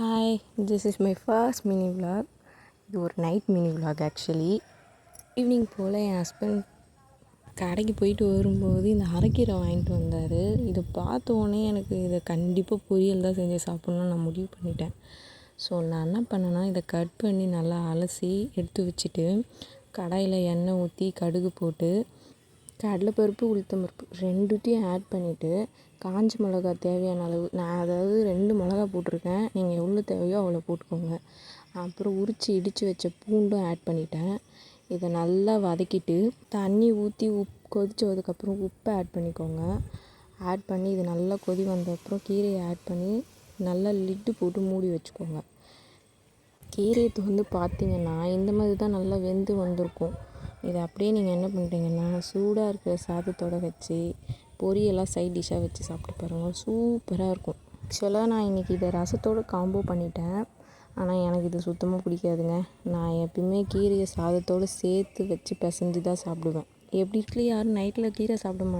Hi, this is my first mini vlog. இது ஒரு night mini vlog actually. Evening போல் என் ஹஸ்பண்ட் கடைக்கு போயிட்டு வரும்போது இந்த அரைக்கீரை வாங்கிட்டு வந்தார். இதை பார்த்தோன்னே எனக்கு இதை கண்டிப்பாக பொரியல் தான் செஞ்சு சாப்பிட்ணுன்னு நான் முடிவு பண்ணிட்டேன். ஸோ நான் என்ன பண்ணேன்னா, இதை கட் பண்ணி நல்லா அலசி எடுத்து வச்சுட்டு கடாயில் எண்ணெய் ஊற்றி கடுகு போட்டு கடலைப்பருப்பு உளுத்தம்பருப்பு ரெண்டுத்தையும் ஆட் பண்ணிவிட்டு காஞ்ச மிளகா தேவையான அளவு, நான் அதாவது 2 மிளகா போட்டிருக்கேன், நீங்கள் எவ்வளோ தேவையோ அவ்வளோ போட்டுக்கோங்க. அப்புறம் உரித்து இடித்து வச்ச பூண்டும் ஆட் பண்ணிட்டேன். இதை நல்லா வதக்கிட்டு தண்ணி ஊற்றி கொதிச்சதுக்கப்புறம் உப்பை ஆட் பண்ணிக்கோங்க. ஆட் பண்ணி இது நல்லா கொதி வந்ததுக்கப்புறம் கீரையை ஆட் பண்ணி நல்லா லிட்டு போட்டு மூடி வச்சுக்கோங்க. கீரையை வந்து பார்த்திங்கன்னா இந்த மாதிரி தான் நல்லா வெந்து வந்திருக்கும். இதை அப்படியே நீங்கள் என்ன பண்ணுறீங்கன்னா, சூடாக இருக்கிற சாதத்தோடு வச்சு பொரியெல்லாம் சைட் டிஷ்ஷாக வச்சு சாப்பிட்டு பாருங்கள், சூப்பராக இருக்கும். ஆக்சுவலாக நான் இன்றைக்கி இதை ரசத்தோடு காம்போ பண்ணிட்டேன். ஆனால் எனக்கு இது சுத்தமாக பிடிக்காதுங்க. நான் எப்பயுமே கீரையை சாதத்தோடு சேர்த்து வச்சு பிசைஞ்சு தான் சாப்பிடுவேன். எப்படி இட்லி யாரும் நைட்டில் கீரை சாப்பிட மாட்டேன்.